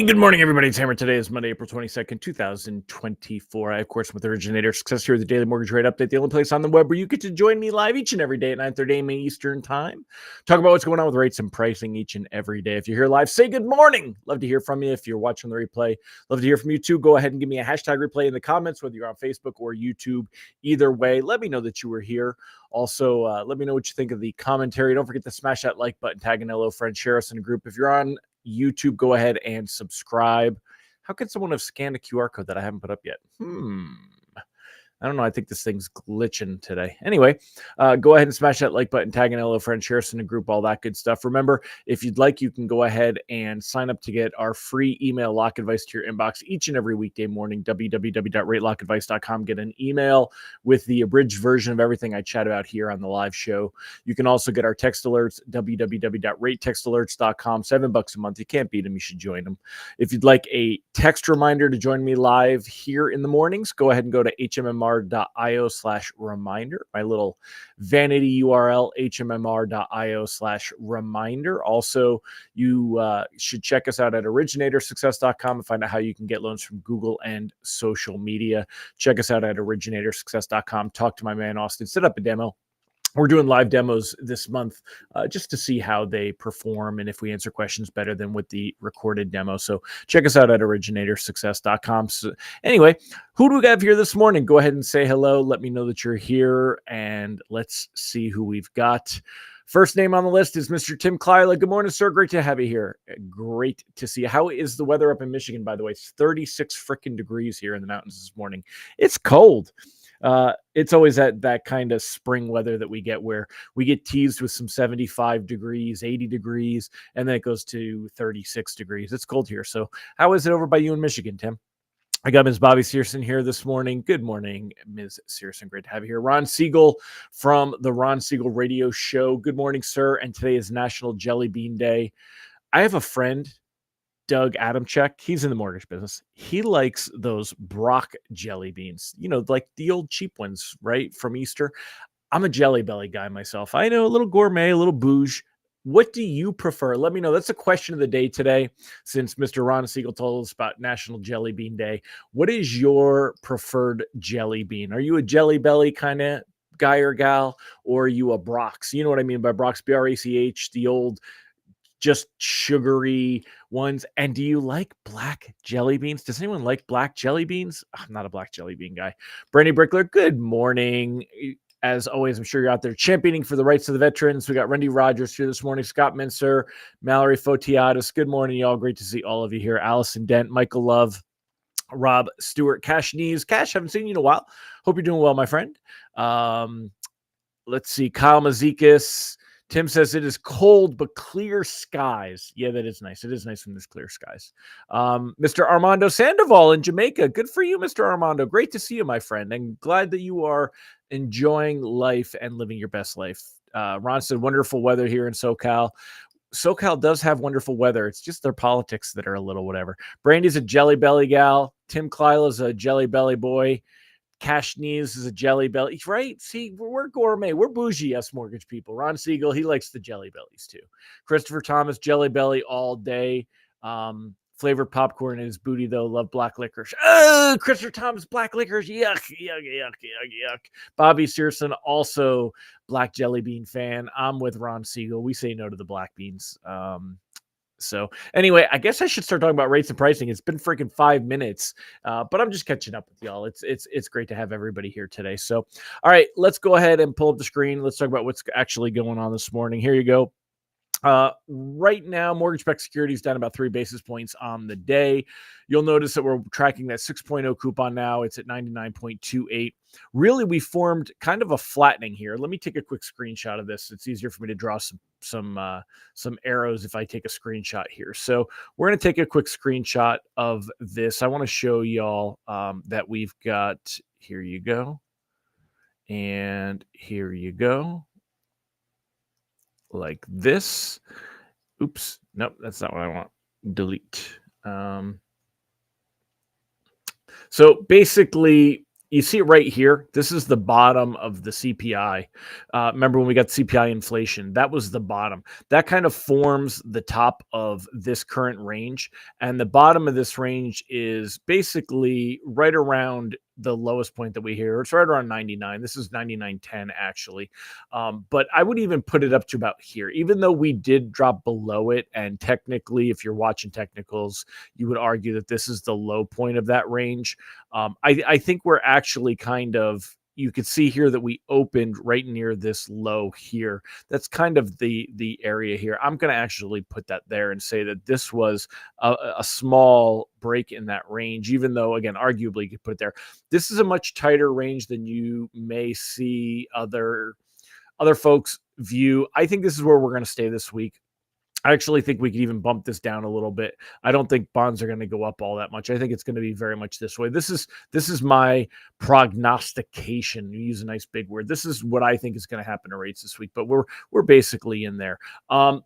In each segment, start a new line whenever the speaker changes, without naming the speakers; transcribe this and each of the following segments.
good morning, everybody. It's Hammer. Today is Monday, April 22nd, 2024. I, of course, with Originator Success here, the Daily Mortgage Rate Update, the only place on the web where you get to join me live each and every day at 9:30 a.m. Eastern Time. Talk about what's going on with rates and pricing each and every day. If you're here live, say good morning. Love to hear from you. If you're watching the replay, love to hear from you too. Go ahead and give me a hashtag replay in the comments, whether you're on Facebook or YouTube. Either way, let me know that you were here. Also, let me know what you think of the commentary. Don't forget to smash that like button, tag an LO friend, share us in a group. If you're on YouTube, go ahead and subscribe. How could someone have scanned a QR code that I haven't put up yet? I don't know. I think this thing's glitching today. Anyway, go ahead and smash that like button, tag an LO friend, share us in a group, all that good stuff. Remember, if you'd like, you can go ahead and sign up to get our free email lock advice to your inbox each and every weekday morning. www.ratelockadvice.com. Get an email with the abridged version of everything I chat about here on the live show. You can also get our text alerts, www.ratetextalerts.com. $7 a month. You can't beat them. You should join them. If you'd like a text reminder to join me live here in the mornings, go ahead and go to hmmr.io/reminder. My little vanity URL, hmmr.io/reminder. Also, you should check us out at originatorssuccess.com and find out how you can get loans from Google and social media. Check us out at originatorssuccess.com. Talk to my man Austin. Set up a demo. We're doing live demos this month just to see how they perform and if we answer questions better than with the recorded demo. So check us out at originatorssuccess.com. So anyway, who do we have here this morning? Go ahead and say hello. Let me know that you're here, and let's see who we've got. First name on the list is Mr. Tim Klyla. Good morning, sir. Great to have you here. Great to see you. How is the weather up in Michigan, by the way? It's 36 freaking degrees here in the mountains this morning. It's cold. It's always that kind of spring weather that we get where we get teased with some 75 degrees, 80 degrees, and then it goes to 36 degrees. It's cold here. So how is it over by you in Michigan, Tim? I got Ms. Bobby Searson here this morning. Good morning, Ms. Searson. Great to have you here. Ron Siegel from the Ron Siegel Radio Show. Good morning, sir. And today is National Jelly Bean Day. I have a friend, Doug Adamczyk. He's in the mortgage business. He likes those Brock jelly beans, like the old cheap ones, right, from Easter. I'm a Jelly Belly guy myself. I know, a little gourmet, a little bouge. What do you prefer? Let me know. That's the question of the day today, since Mr. Ron Siegel told us about National Jelly Bean Day. What is your preferred jelly bean? Are you a Jelly Belly kind of guy or gal, or are you a Brock's? You know what I mean by Brock's, BRACH, the old just sugary ones. And do you like black jelly beans? Does anyone like black jelly beans? I'm not a black jelly bean guy. Brandy Brickler, good morning. As always, I'm sure you're out there championing for the rights of the veterans. We got Randy Rogers here this morning, Scott Mincer, Mallory Fotiadis. Good morning, y'all. Great to see all of you here. Allison Dent, Michael Love, Rob Stewart, Cash Knees. Cash, haven't seen you in a while. Hope you're doing well, my friend. Let's see. Kyle Mazikis. Tim says it is cold, but clear skies. Yeah, that is nice. It is nice when there's clear skies. Mr. Armando Sandoval in Jamaica. Good for you, Mr. Armando. Great to see you, my friend. And glad that you are enjoying life and living your best life. Ron said, wonderful weather here in SoCal. SoCal does have wonderful weather. It's just their politics that are a little whatever. Brandy's a Jelly Belly gal. Tim Klyla's a Jelly Belly boy. Cash Knees is a Jelly Belly, right? See, we're gourmet. We're bougie, us mortgage people. Ron Siegel, he likes the Jelly Bellies too. Christopher Thomas, Jelly Belly all day. Flavored popcorn in his booty, though. Love black licorice. Oh, Christopher Thomas, black licorice. Yuck, yuck, yuck, yuck, yuck. Bobby Searson, also black jelly bean fan. I'm with Ron Siegel. We say no to the black beans. So anyway, I guess I should start talking about rates and pricing. It's been freaking 5 minutes, but I'm just catching up with y'all. It's great to have everybody here today. So, all right, let's go ahead and pull up the screen. Let's talk about what's actually going on this morning. Here you go. Right now, mortgage-backed securities down about 3 basis points on the day. You'll notice that we're tracking that 6.0 coupon now. It's at 99.28. Really, we formed kind of a flattening here. Let me take a quick screenshot of this. It's easier for me to draw some arrows if I take a screenshot here. So we're going to take a quick screenshot of this. I want to show y'all that we've got, here you go. And here you go. Like this. Oops. Nope, that's not what I want. Delete. So basically, You see it right here. This is the bottom of the CPI. Remember when we got CPI inflation? That was the bottom. That kind of forms the top of this current range. And the bottom of this range is basically right around the lowest point that we hear. It's right around 99. This is 99.10 actually. But I would even put it up to about here, even though we did drop below it. And technically, if you're watching technicals, you would argue that this is the low point of that range. I think we're actually kind of, you could see here that we opened right near this low here. That's kind of the area here. I'm going to actually put that there and say that this was a small break in that range, even though, again, arguably you could put it there. This is a much tighter range than you may see other folks view. I think this is where we're going to stay this week. I actually think we could even bump this down a little bit. I don't think bonds are going to go up all that much. I think it's going to be very much this way. This is my prognostication. You use a nice big word. This is what I think is going to happen to rates this week, but we're basically in there.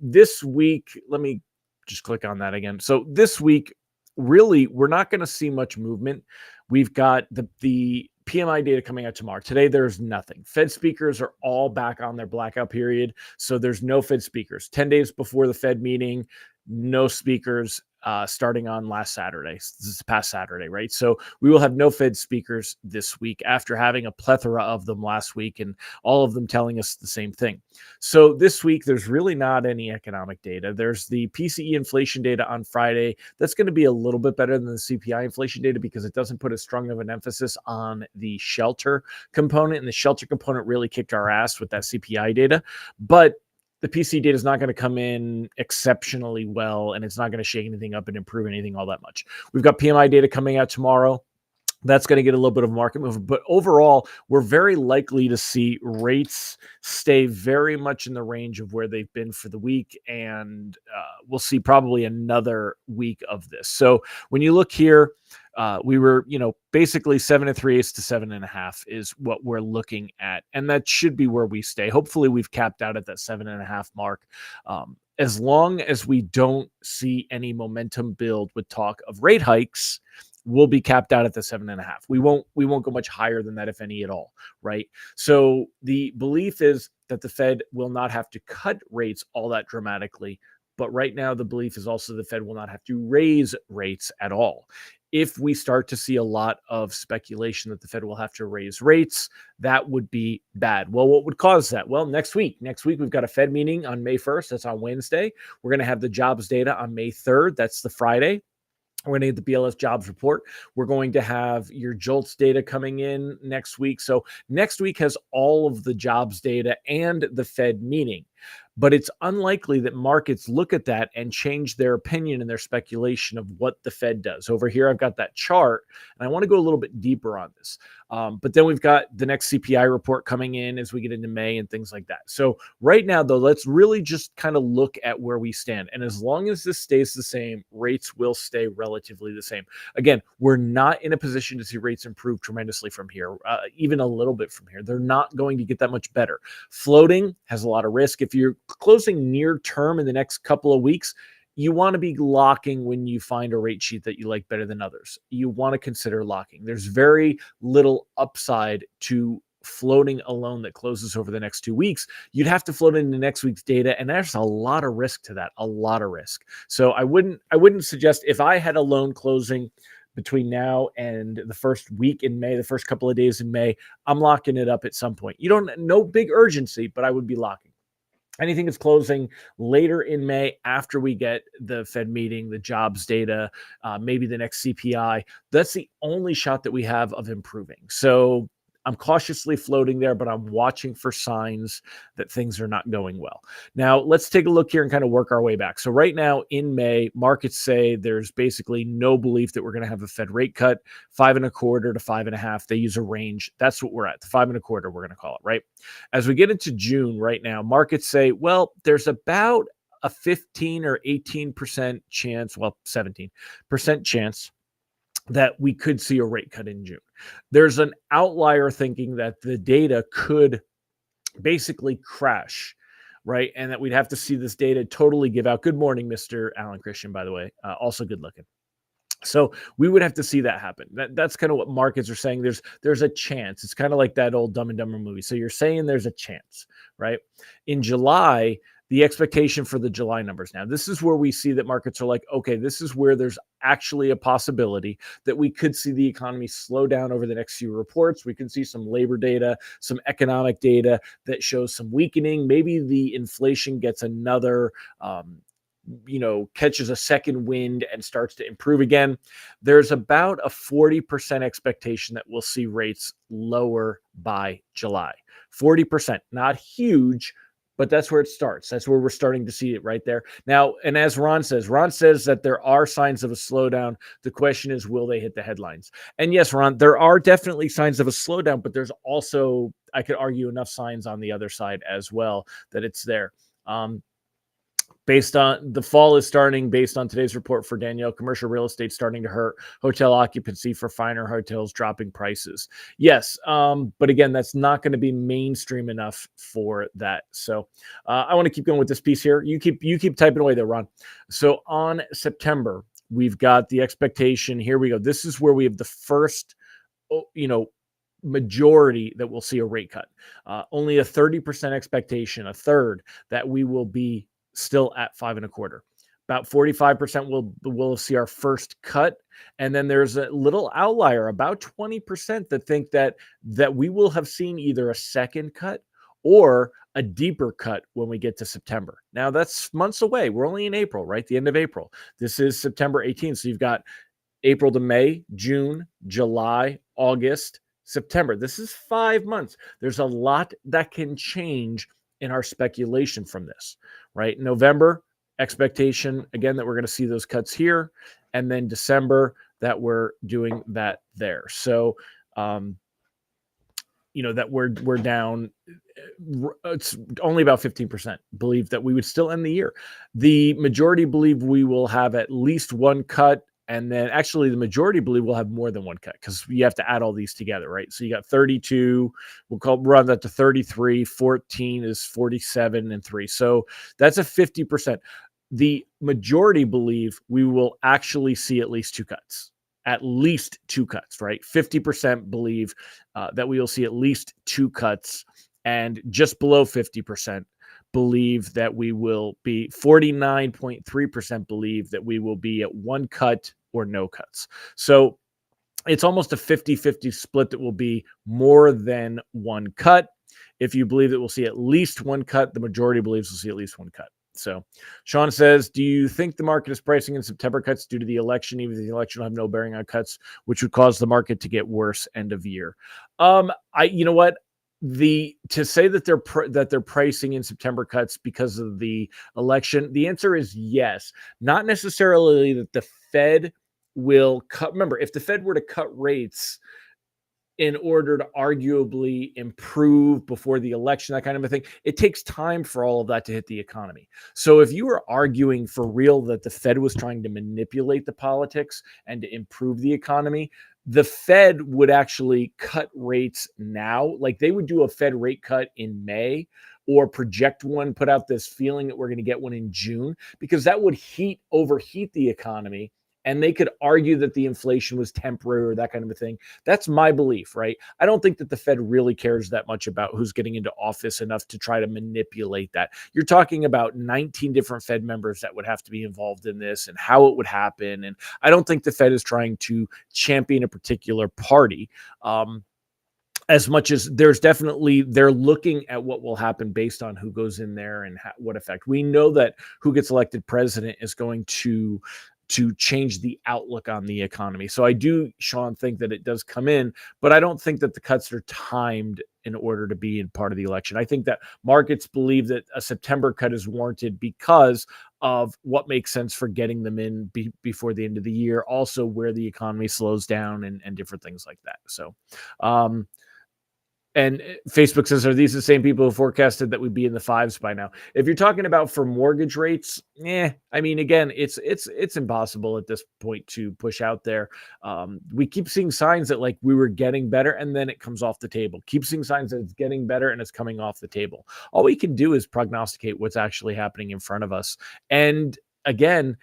This week, let me just click on that again. So this week, really, we're not going to see much movement. We've got the PMI data coming out tomorrow. Today, there's nothing. Fed speakers are all back on their blackout period. So there's no Fed speakers. 10 days before the Fed meeting, no speakers starting on last Saturday. This is past Saturday, right? So we will have no Fed speakers this week after having a plethora of them last week and all of them telling us the same thing. So this week, there's really not any economic data. There's the PCE inflation data on Friday. That's going to be a little bit better than the CPI inflation data because it doesn't put as strong of an emphasis on the shelter component. And the shelter component really kicked our ass with that CPI data. But the PC data is not going to come in exceptionally well, and it's not going to shake anything up and improve anything all that much. We've got PMI data coming out tomorrow. That's going to get a little bit of market movement. But overall, we're very likely to see rates stay very much in the range of where they've been for the week. And we'll see probably another week of this. So when you look here, we were, basically 7 3/8 to 7.5 is what we're looking at. And that should be where we stay. Hopefully we've capped out at that 7.5 mark. As long as we don't see any momentum build with talk of rate hikes, we'll be capped out at the 7.5. We won't go much higher than that, if any at all, right? So the belief is that the Fed will not have to cut rates all that dramatically. But right now, the belief is also the Fed will not have to raise rates at all. If we start to see a lot of speculation that the Fed will have to raise rates, that would be bad. Well, what would cause that? Well, next week we've got a Fed meeting on May 1st. That's on Wednesday. We're going to have the jobs data on May 3rd. That's the Friday. We're going to get the BLS jobs report. We're going to have your JOLTS data coming in next week. So next week has all of the jobs data and the Fed meeting. But it's unlikely that markets look at that and change their opinion and their speculation of what the Fed does. Over here, I've got that chart, and I want to go a little bit deeper on this. But then we've got the next CPI report coming in as we get into May and things like that. So right now, though, let's really just kind of look at where we stand. And as long as this stays the same, rates will stay relatively the same. Again, we're not in a position to see rates improve tremendously from here, even a little bit from here. They're not going to get that much better. Floating has a lot of risk. If you're closing near term in the next couple of weeks, you want to be locking when you find a rate sheet that you like better than others. You want to consider locking. There's very little upside to floating a loan that closes over the next 2 weeks. You'd have to float into next week's data, and there's a lot of risk to that, a lot of risk. So I wouldn't suggest, if I had a loan closing between now and the first week in May, the first couple of days in May, I'm locking it up at some point. No big urgency, but I would be locking. Anything that's closing later in May after we get the Fed meeting, the jobs data, maybe the next CPI, that's the only shot that we have of improving. So I'm cautiously floating there, but I'm watching for signs that things are not going well. Now, let's take a look here and kind of work our way back. So right now in May, markets say there's basically no belief that we're going to have a Fed rate cut, 5.25 to 5.5. They use a range. That's what we're at. The 5.25, we're going to call it, right? As we get into June right now, markets say, well, there's about a 15 or 18% chance, well, 17% chance that we could see a rate cut in June. There's an outlier thinking that the data could basically crash, right? And that we'd have to see this data totally give out. Good morning, Mr. Alan Christian, by the way. Also good looking. So we would have to see that happen. That's kind of what markets are saying. There's a chance. It's kind of like that old Dumb and Dumber movie. So you're saying there's a chance, right? In July, the expectation for the July numbers. Now, this is where we see that markets are like, okay, this is where there's actually a possibility that we could see the economy slow down over the next few reports. We can see some labor data, some economic data that shows some weakening. Maybe the inflation gets another catches a second wind and starts to improve again. There's about a 40% expectation that we'll see rates lower by July. 40%, not huge, but that's where it starts. That's where we're starting to see it right there. Now, and as Ron says that there are signs of a slowdown. The question is, will they hit the headlines? And yes, Ron, there are definitely signs of a slowdown, but there's also, I could argue, enough signs on the other side as well that it's there. Based on the fall is starting based on today's report for Danielle, commercial real estate starting to hurt, hotel occupancy for finer hotels dropping prices. Yes. But again, that's not going to be mainstream enough for that. So I want to keep going with this piece here. You keep typing away there, Ron. So on September, we've got the expectation. Here we go. This is where we have the first, majority that we'll see a rate cut. Only a 30% expectation, a third, that we will be still at 5.25. About 45% will see our first cut, and then there's a little outlier, about 20%, that think that we will have seen either a second cut or a deeper cut when we get to September. Now that's months away. We're only in April, right? The end of April. This is September 18th. So you've got April to May, June, July, August, September. This is 5 months. There's a lot that can change in our speculation from this, right? November, expectation, again, that we're going to see those cuts here. And then December, that we're doing that there. So, that we're down. It's only about 15% believe that we would still end the year. The majority believe we will have at least one cut. And then actually the majority believe we'll have more than one cut because you have to add all these together, right? So you got 32, run that to 33, 14 is 47 and 3. So that's a 50%. The majority believe we will actually see at least two cuts, right? 50% believe that we will see at least two cuts, and just below 50% believe that we will be 49.3% believe that we will be at one cut or no cuts. So it's almost a 50-50 split that will be more than one cut. If you believe that we'll see at least one cut, the majority believes we'll see at least one cut. So Sean says, do you think the market is pricing in September cuts due to the election? Even the election will have no bearing on cuts, which would cause the market to get worse end of year. You know what? To say that they're pricing in September cuts because of the election, the answer is yes. Not necessarily that the Fed will cut. Remember, if the Fed were to cut rates in order to arguably improve before the election, that kind of a thing, it takes time for all of that to hit the economy. So if you were arguing for real that the Fed was trying to manipulate the politics and to improve the economy, the Fed would actually cut rates now. Like they would do a Fed rate cut in May or project one, put out this feeling that we're going to get one in June, because that would overheat the economy. And they could argue that the inflation was temporary or that kind of a thing. That's my belief, right? I don't think that the Fed really cares that much about who's getting into office enough to try to manipulate that. You're talking about 19 different Fed members that would have to be involved in this and how it would happen. And I don't think the Fed is trying to champion a particular party. As much as they're looking at what will happen based on who goes in there and what effect. We know that who gets elected president is going to change the outlook on the economy. So I do, Sean, think that it does come in, but I don't think that the cuts are timed in order to be in part of the election. I think that markets believe that a September cut is warranted because of what makes sense for getting them in before the end of the year, also where the economy slows down and different things like that. So, and Facebook says, are these the same people who forecasted that we'd be in the fives by now? If you're talking about for mortgage rates, I mean, again, it's impossible at this point to push out there. We keep seeing signs that like we were getting better and then it comes off the table. Keep seeing signs that it's getting better and it's coming off the table. All we can do is prognosticate what's actually happening in front of us. And again,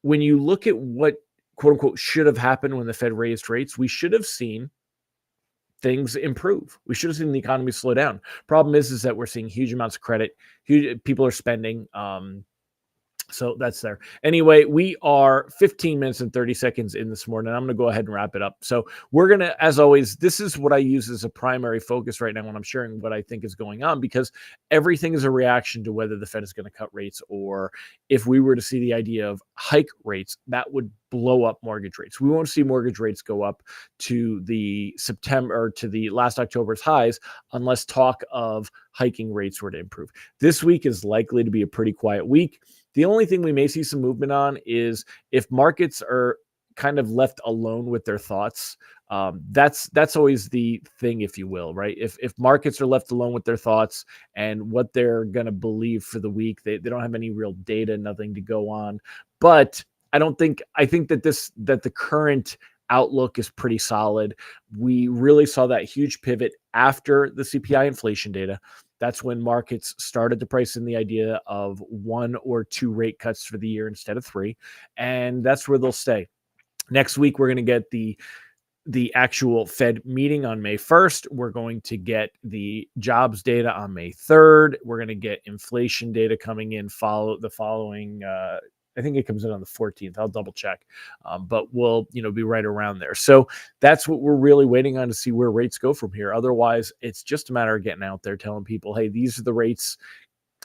when you look at what quote unquote should have happened when the Fed raised rates. We should have seen things improve. We should have seen the economy slow down. Problem is that we're seeing huge amounts of credit. People are spending. So that's there. Anyway, we are 15 minutes and 30 seconds in this morning. I'm going to go ahead and wrap it up. So we're going to, as always, this is what I use as a primary focus right now when I'm sharing what I think is going on, because everything is a reaction to whether the Fed is going to cut rates, or if we were to see the idea of hike rates, that would blow up mortgage rates. We won't see mortgage rates go up to the September or to the last October's highs unless talk of hiking rates were to improve. This week is likely to be a pretty quiet week. The only thing we may see some movement on is if markets are kind of left alone with their thoughts. That's always the thing, if you will, right? If markets are left alone with their thoughts and what they're going to believe for the week, they don't have any real data, nothing to go on. But I think that the current outlook is pretty solid. We really saw that huge pivot after the CPI inflation data. That's when markets started to price in the idea of 1 or 2 rate cuts for the year instead of 3. And that's where they'll stay. Next week, we're going to get the actual Fed meeting on May 1st. We're going to get the jobs data on May 3rd. We're going to get inflation data coming in following I think it comes in on the 14th. I'll double check, but we'll be right around there. So that's what we're really waiting on to see where rates go from here. Otherwise, it's just a matter of getting out there, telling people, hey, these are the rates.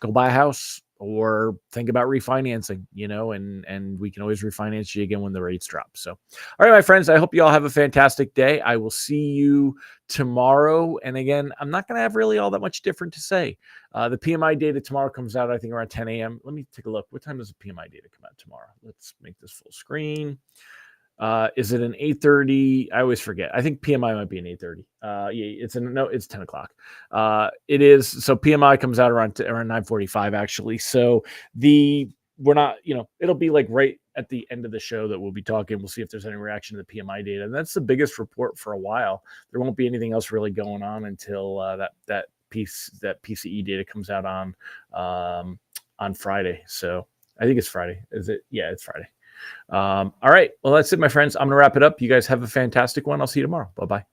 Go buy a house or think about refinancing, and we can always refinance you again when the rates drop. So, all right, my friends, I hope you all have a fantastic day. I will see you tomorrow. And again, I'm not going to have really all that much different to say. The PMI data tomorrow comes out, I think, around 10 a.m. Let me take a look. What time does the PMI data come out tomorrow? Let's make this full screen. Is it an 8:30? I always forget. I think PMI might be an 8:30. Yeah, it's 10 o'clock. It is. So PMI comes out around 9:45 actually. So we're not, it'll be like right at the end of the show that we'll be talking. We'll see if there's any reaction to the PMI data. And that's the biggest report for a while. There won't be anything else really going on until that PCE data comes out on Friday. So I think it's Friday. Is it? Yeah, it's Friday. All right. Well, that's it, my friends. I'm going to wrap it up. You guys have a fantastic one. I'll see you tomorrow. Bye-bye.